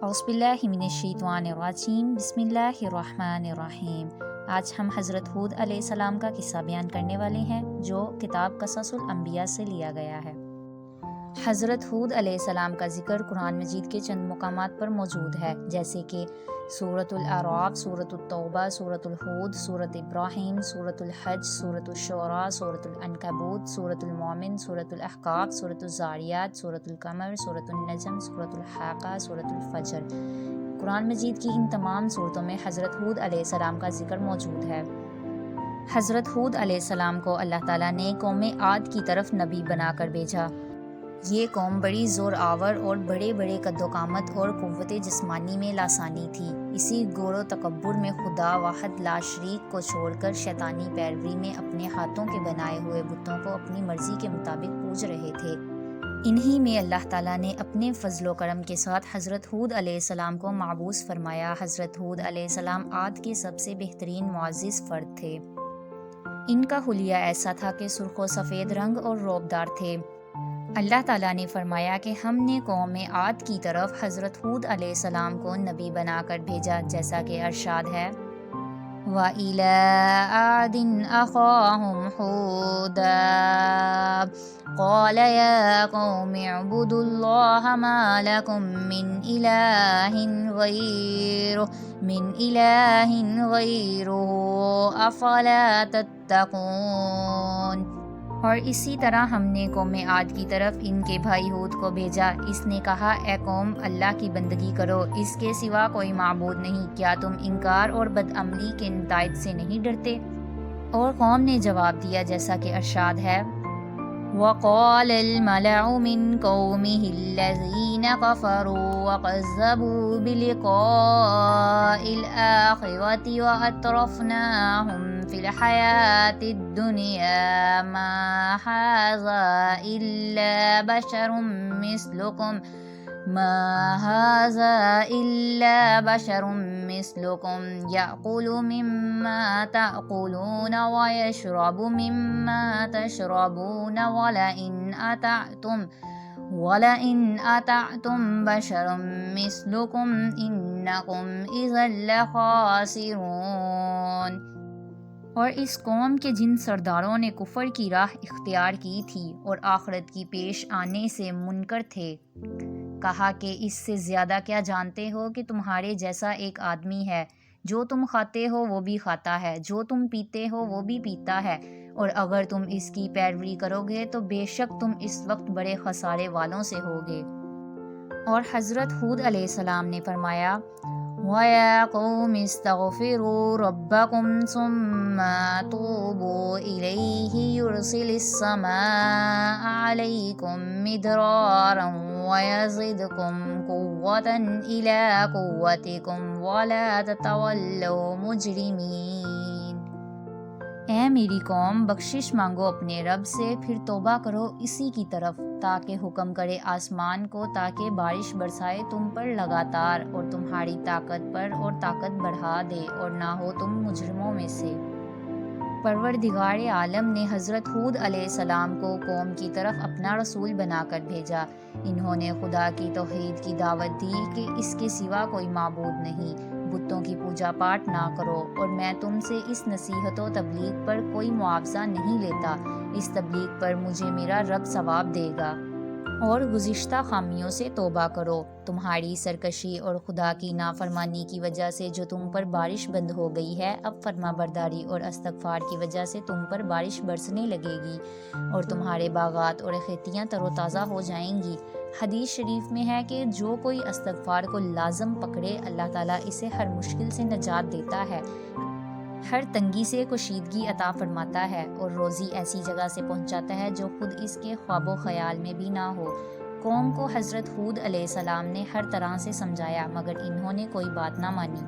اعوذ باللہ من الشیطان الرجیم، بسم اللہ الرحمن الرحیم۔ آج ہم حضرت ہود علیہ السلام کا قصہ بیان کرنے والے ہیں جو کتاب قصص الانبیاء سے لیا گیا ہے۔ حضرت ہود علیہ السلام کا ذکر قرآن مجید کے چند مقامات پر موجود ہے، جیسے کہ سورۃ الاعراف، سورۃ التوبہ، سورۃ الہود، سورۃ ابراہیم، سورۃ الحج، سورۃ الشعراء، سورۃ العنکبوت، سورۃ المومن، سورۃ الاحقاف، سورۃ الذاریات، سورۃ القمر، سورۃ النجم، سورۃ الحاقہ، سورۃ الفجر۔ قرآن مجید کی ان تمام صورتوں میں حضرت ہود علیہ السلام کا ذکر موجود ہے۔ حضرت ہود علیہ السلام کو اللہ تعالیٰ نے قوم عاد کی طرف نبی بنا کر بھیجا۔ یہ قوم بڑی زور آور اور بڑے بڑے قد و قامت اور قوت جسمانی میں لاسانی تھی۔ اسی غور و تکبر میں خدا واحد لا شریک کو چھوڑ کر شیطانی پیروی میں اپنے ہاتھوں کے بنائے ہوئے بتوں کو اپنی مرضی کے مطابق پوج رہے تھے۔ انہی میں اللہ تعالیٰ نے اپنے فضل و کرم کے ساتھ حضرت ہود علیہ السلام کو معبوس فرمایا۔ حضرت ہود علیہ السلام عاد کے سب سے بہترین معزز فرد تھے۔ ان کا حلیہ ایسا تھا کہ سرخ و سفید رنگ اور رعبدار تھے۔ اللہ تعالیٰ نے فرمایا کہ ہم نے قوم عاد کی طرف حضرت ہود علیہ السلام کو نبی بنا کر بھیجا، جیسا کہ ارشاد ہے وَإِلَىٰ عَادٍ أَخَاهُمْ هُودًا قَالَ يَا قَوْمِ اعْبُدُوا اللَّهَ مَا لَكُم مِّنْ إِلَٰهٍ غَيْرُهُ أَفَلَا تَتَّقُونَ۔ اور اسی طرح ہم نے قوم عاد کی طرف ان کے بھائی ہود کو بھیجا۔ اس نے کہا اے قوم، اللہ کی بندگی کرو، اس کے سوا کوئی معبود نہیں، کیا تم انکار اور بدعملی کے نتائج سے نہیں ڈرتے؟ اور قوم نے جواب دیا جیسا کہ ارشاد ہے وَقَالَ الْمَلَأُ مِنْ قَوْمِهِ الَّذِينَ كَفَرُوا وَكَذَّبُوا بِلِقَاءِ الْآخِرَةِ وَأَتْرَفْنَاهُمْ فِي الْحَيَاةِ الدُّنْيَا مَا هَٰذَا إِلَّا بَشَرٌ مِّثْلُكُمْ يَأْكُلُ مِمَّا تَأْكُلُونَ وَيَشْرَبُ مِمَّا تَشْرَبُونَ وَلَئِنْ أَطَعْتُمْ بَشَرًا مِّثْلَكُمْ إِنَّكُمْ إِذًا لَخَاسِرُونَ۔ اور اس قوم کے جن سرداروں نے کفر کی راہ اختیار کی تھی اور آخرت کی پیش آنے سے منکر تھے، کہا کہ اس سے زیادہ کیا جانتے ہو کہ تمہارے جیسا ایک آدمی ہے، جو تم کھاتے ہو وہ بھی کھاتا ہے، جو تم پیتے ہو وہ بھی پیتا ہے، اور اگر تم اس کی پیروی کرو گے تو بے شک تم اس وقت بڑے خسارے والوں سے ہوگے۔ اور حضرت ہود علیہ السلام نے فرمایا وَيَا قَوْمِ اسْتَغْفِرُوا رَبَّكُمْ ثُمَّ تُوبُوا إِلَيْهِ يُرْسِلِ السَّمَاءَ عَلَيْكُمْ مِدْرَارًا وَيَزِدْكُمْ قُوَّةً إِلَىٰ قُوَّتِكُمْ وَلَا تَتَوَلَّوْا مُجْرِمِينَ۔ اے میری قوم، بخشش مانگو اپنے رب سے، پھر توبہ کرو اسی کی طرف، تاکہ حکم کرے آسمان کو تاکہ بارش برسائے تم پر لگاتار، اور تمہاری طاقت پر اور طاقت بڑھا دے، اور نہ ہو تم مجرموں میں سے۔ پروردگار عالم نے حضرت ہود علیہ السلام کو قوم کی طرف اپنا رسول بنا کر بھیجا۔ انہوں نے خدا کی توحید کی دعوت دی کہ اس کے سوا کوئی معبود نہیں، بتوں کی پوجا پاٹ نہ کرو، اور میں تم سے اس نصیحت و تبلیغ پر کوئی معاوضہ نہیں لیتا، اس تبلیغ پر مجھے میرا رب ثواب دے گا۔ اور گزشتہ خامیوں سے توبہ کرو، تمہاری سرکشی اور خدا کی نافرمانی کی وجہ سے جو تم پر بارش بند ہو گئی ہے، اب فرما برداری اور استغفار کی وجہ سے تم پر بارش برسنے لگے گی، اور تمہارے باغات اور کھیتیاں تر و تازہ ہو جائیں گی۔ حدیث شریف میں ہے کہ جو کوئی استغفار کو لازم پکڑے، اللہ تعالیٰ اسے ہر مشکل سے نجات دیتا ہے، ہر تنگی سے کشیدگی عطا فرماتا ہے، اور روزی ایسی جگہ سے پہنچاتا ہے جو خود اس کے خواب و خیال میں بھی نہ ہو۔ قوم کو حضرت ہود علیہ السلام نے ہر طرح سے سمجھایا، مگر انہوں نے کوئی بات نہ مانی۔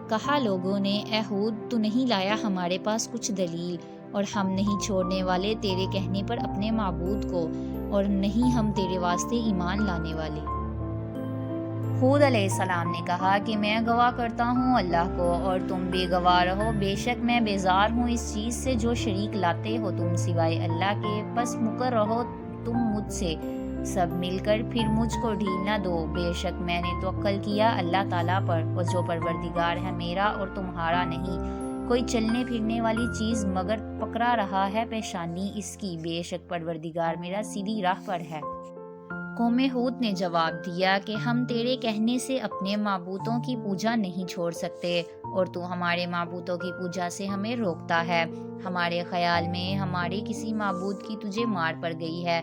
کہا لوگوں نے اے ہود، تو نہیں لایا ہمارے پاس کچھ دلیل، اور ہم نہیں چھوڑنے والے تیرے کہنے پر اپنے معبود کو، اور نہیں ہم تیرے واسطے ایمان لانے والے۔ ہود علیہ السلام نے کہا کہ میں گواہ کرتا ہوں اللہ کو، اور تم بھی گواہ رہو، بے شک میں بیزار ہوں اس چیز سے جو شریک لاتے ہو تم سوائے اللہ کے، پس مکر رہو تم مجھ سے، سب مل کر پھر مجھ کو ڈھیل نہ دو، بے شک میں نے توکل کیا اللہ تعالیٰ پر، اور جو پروردگار ہے میرا اور تمہارا نہیں کوئی چلنے پھرنے والی چیز مگر پکڑا رہا ہے پیشانی اس کی، بے شک پروردگار میرا سیدھی راہ پر ہے۔ قوم ہود نے جواب دیا کہ ہم تیرے کہنے سے اپنے معبودوں کی پوجا نہیں چھوڑ سکتے، اور تو ہمارے معبودوں کی پوجا سے ہمیں روکتا ہے، ہمارے خیال میں ہمارے کسی معبود کی تجھے مار پڑ گئی ہے۔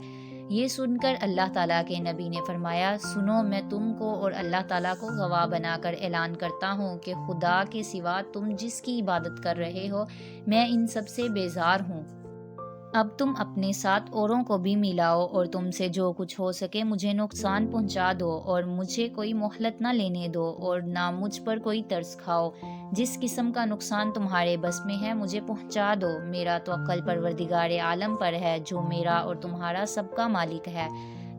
یہ سن کر اللہ تعالیٰ کے نبی نے فرمایا، سنو میں تم کو اور اللہ تعالیٰ کو گواہ بنا کر اعلان کرتا ہوں کہ خدا کے سوا تم جس کی عبادت کر رہے ہو میں ان سب سے بیزار ہوں۔ اب تم اپنے ساتھ اوروں کو بھی ملاؤ اور تم سے جو کچھ ہو سکے مجھے نقصان پہنچا دو، اور مجھے کوئی مہلت نہ لینے دو اور نہ مجھ پر کوئی ترس کھاؤ، جس قسم کا نقصان تمہارے بس میں ہے مجھے پہنچا دو، میرا توکل پروردگار عالم پر ہے جو میرا اور تمہارا سب کا مالک ہے،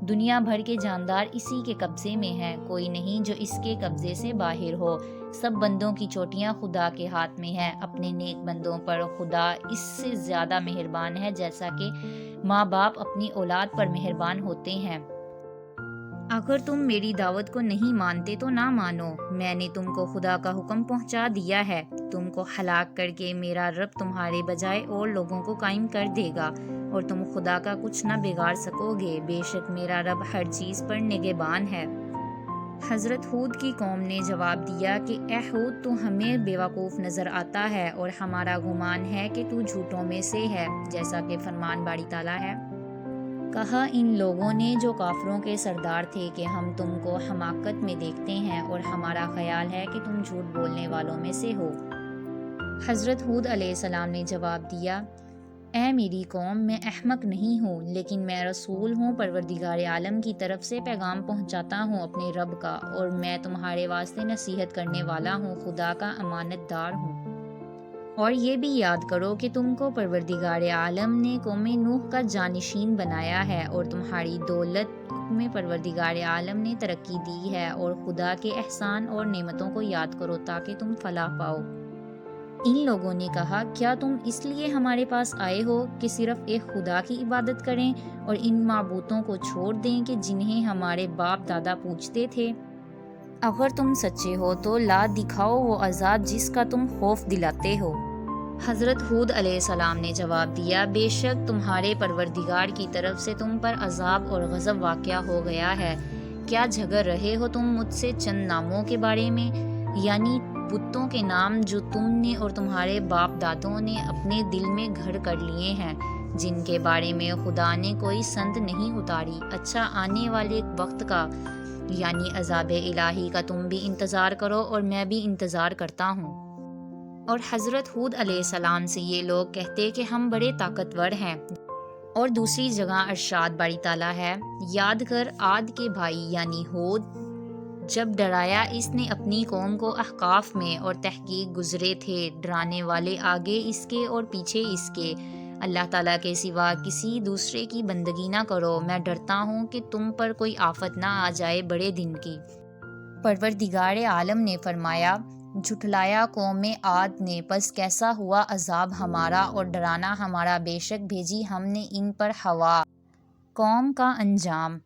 دنیا بھر کے جاندار اسی کے قبضے میں ہیں، کوئی نہیں جو اس کے قبضے سے باہر ہو، سب بندوں کی چوٹیاں خدا کے ہاتھ میں ہیں، اپنے نیک بندوں پر خدا اس سے زیادہ مہربان ہے جیسا کہ ماں باپ اپنی اولاد پر مہربان ہوتے ہیں۔ اگر تم میری دعوت کو نہیں مانتے تو نہ مانو، میں نے تم کو خدا کا حکم پہنچا دیا ہے، تم کو ہلاک کر کے میرا رب تمہارے بجائے اور لوگوں کو قائم کر دے گا، اور تم خدا کا کچھ نہ بگاڑ سکو گے، بے شک میرا رب ہر چیز پر نگہبان ہے۔ حضرت ہود کی قوم نے جواب دیا کہ اے ہود تو ہمیں بیوقوف نظر آتا ہے اور ہمارا گمان ہے کہ تو جھوٹوں میں سے ہے، جیسا کہ فرمان باری تعالیٰ ہے۔ کہا ان لوگوں نے جو کافروں کے سردار تھے کہ ہم تم کو حماقت میں دیکھتے ہیں اور ہمارا خیال ہے کہ تم جھوٹ بولنے والوں میں سے ہو۔ حضرت ہود علیہ السلام نے جواب دیا، اے میری قوم میں احمق نہیں ہوں لیکن میں رسول ہوں پروردگار عالم کی طرف سے، پیغام پہنچاتا ہوں اپنے رب کا، اور میں تمہارے واسطے نصیحت کرنے والا ہوں، خدا کا امانت دار ہوں۔ اور یہ بھی یاد کرو کہ تم کو پروردگار عالم نے قوم نوح کا جانشین بنایا ہے اور تمہاری دولت میں پروردگار عالم نے ترقی دی ہے، اور خدا کے احسان اور نعمتوں کو یاد کرو تاکہ تم فلاح پاؤ۔ ان لوگوں نے کہا، کیا تم اس لیے ہمارے پاس آئے ہو کہ صرف ایک خدا کی عبادت کریں اور ان معبودوں کو چھوڑ دیں کہ جنہیں ہمارے باپ دادا پوجتے تھے؟ اگر تم سچے ہو تو لا دکھاؤ وہ عذاب جس کا تم خوف دلاتے ہو۔ حضرت ہود علیہ السلام نے جواب دیا، بے شک تمہارے پروردگار کی طرف سے تم پر عذاب اور غضب واقع ہو گیا ہے، کیا جھگڑ رہے ہو تم مجھ سے چند ناموں کے بارے میں، یعنی بتوں کے نام جو تم نے اور تمہارے باپ دادوں نے اپنے دل میں گھڑ کر لیے ہیں، جن کے بارے میں خدا نے کوئی سند نہیں اتاری، اچھا آنے والے وقت کا یعنی عذاب الہی کا تم بھی انتظار کرو اور میں بھی انتظار کرتا ہوں۔ اور حضرت ہود علیہ السلام سے یہ لوگ کہتے کہ ہم بڑے طاقتور ہیں۔ اور دوسری جگہ ارشاد باری تعالیٰ ہے، یاد کر عاد کے بھائی یعنی ہود جب ڈرایا اس نے اپنی قوم کو احقاف میں، اور تحقیق گزرے تھے ڈرانے والے آگے اس کے اور پیچھے اس کے، اللہ تعالیٰ کے سوا کسی دوسرے کی بندگی نہ کرو، میں ڈرتا ہوں کہ تم پر کوئی آفت نہ آ جائے بڑے دن کی۔ پروردگار عالم نے فرمایا، جھٹلایا قوم عاد نے، پس کیسا ہوا عذاب ہمارا اور ڈرانا ہمارا، بے شک بھیجی ہم نے ان پر ہوا۔ قوم کا انجام،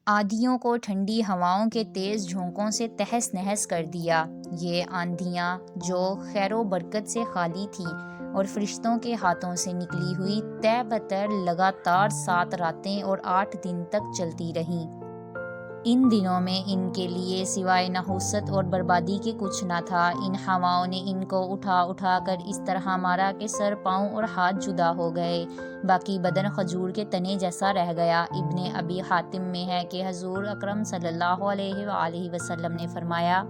عادیوں کو ٹھنڈی ہواؤں کے تیز جھونکوں سے تہس نہس کر دیا، یہ آندھیاں جو خیر و برکت سے خالی تھی اور فرشتوں کے ہاتھوں سے نکلی ہوئی طے بتر لگاتار 7 راتیں اور 8 دن تک چلتی رہیں۔ ان دنوں میں ان کے لیے سوائے نحوست اور بربادی کے کچھ نہ تھا، ان ہواؤں نے ان کو اٹھا اٹھا کر اس طرح مارا کہ سر پاؤں اور ہاتھ جدا ہو گئے، باقی بدن کھجور کے تنے جیسا رہ گیا۔ ابن ابی حاتم میں ہے کہ حضور اکرم صلی اللہ علیہ وآلہ وسلم نے فرمایا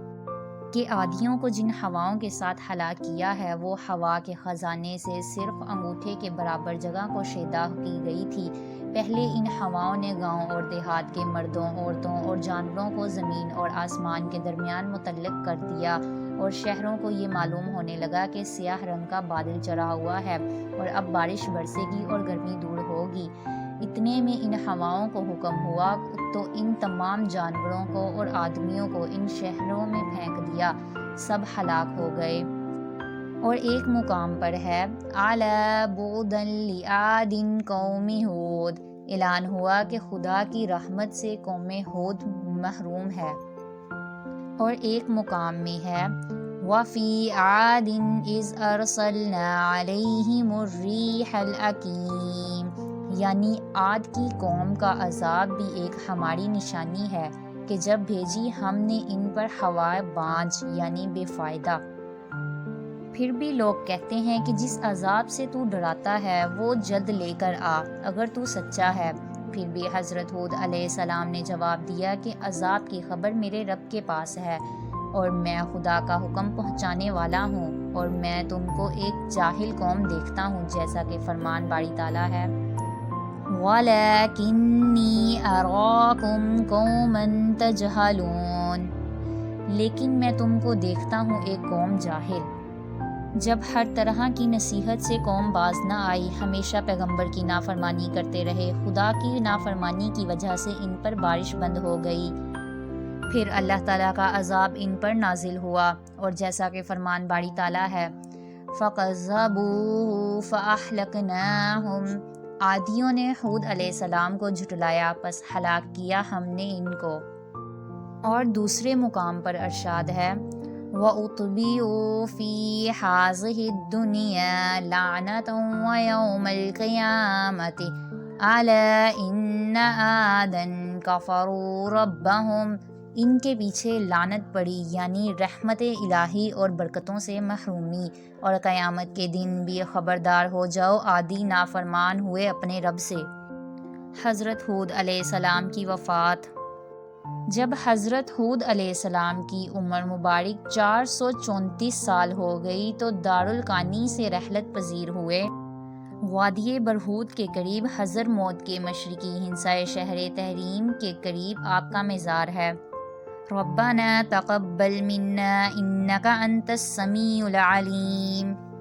کہ عادیوں کو جن ہواؤں کے ساتھ ہلاک کیا ہے وہ ہوا کے خزانے سے صرف انگوٹھے کے برابر جگہ کشیدہ کی گئی تھی۔ پہلے ان ہواؤں نے گاؤں اور دیہات کے مردوں، عورتوں اور جانوروں کو زمین اور آسمان کے درمیان متعلق کر دیا، اور شہروں کو یہ معلوم ہونے لگا کہ سیاہ رنگ کا بادل چڑھا ہوا ہے اور اب بارش برسے گی اور گرمی دور ہوگی۔ اتنے میں ان ہواؤں کو حکم ہوا تو ان تمام جانوروں کو اور آدمیوں کو ان شہروں میں پھینک دیا، سب ہلاک ہو گئے۔ اور ایک مقام پر ہے، اعلی بعدا لعاد قوم ہود، اعلان ہوا کہ خدا کی رحمت سے قوم ہود محروم ہے۔ اور ایک مقام میں ہے وَفِي عَادٍ إِذْ أَرْسَلْنَا عَلَيْهِمُ الرِّيحَ الْأَقِيمَ، یعنی عاد کی قوم کا عذاب بھی ایک ہماری نشانی ہے کہ جب بھیجی ہم نے ان پر ہوائے بانجھ یعنی بے فائدہ۔ پھر بھی لوگ کہتے ہیں کہ جس عذاب سے تو ڈراتا ہے وہ جلد لے کر آ اگر تو سچا ہے۔ پھر بھی حضرت ہود علیہ السلام نے جواب دیا کہ عذاب کی خبر میرے رب کے پاس ہے اور میں خدا کا حکم پہنچانے والا ہوں، اور میں تم کو ایک جاہل قوم دیکھتا ہوں، جیسا کہ فرمان باری تعالیٰ ہے وَلَكِنِّي أَرَاكُمْ قَوْمًا تَجْهَلُونَ، لیکن میں تم کو دیکھتا ہوں ایک قوم جاہل۔ جب ہر طرح کی نصیحت سے قوم باز نہ آئی، ہمیشہ پیغمبر کی نافرمانی کرتے رہے، خدا کی نافرمانی کی وجہ سے ان پر بارش بند ہو گئی، پھر اللہ تعالیٰ کا عذاب ان پر نازل ہوا، اور جیسا کہ فرمان باری تعالیٰ ہے فَكَذَّبُوهُ فَأَهْلَكْنَاهُمْ، عادیوں نے ہود علیہ السلام کو جھٹلایا پس ہلاک کیا ہم نے ان کو۔ اور دوسرے مقام پر ارشاد ہے وَأُتْبِعُوا فِي هَٰذِهِ الدُّنْيَا لَعْنَةً وَيَوْمَ الْقِيَامَةِ أَلَا إِنَّ عَادًا كَفَرُوا رَبَّهُمْ، ان کے پیچھے لعنت پڑی یعنی رحمت الہی اور برکتوں سے محرومی، اور قیامت کے دن بھی خبردار ہو جاؤ عادی نافرمان ہوئے اپنے رب سے۔ حضرت ہود علیہ السلام کی وفات۔ جب حضرت ہود علیہ السلام کی عمر مبارک 434 سال ہو گئی تو دارالکانی سے رحلت پذیر ہوئے۔ وادی برہوت کے قریب حضر موت کے مشرقی ہندسہ شہر تحریم کے قریب آپ کا مزار ہے۔ ربنا تقبل منا انک انت السمیع العلیم۔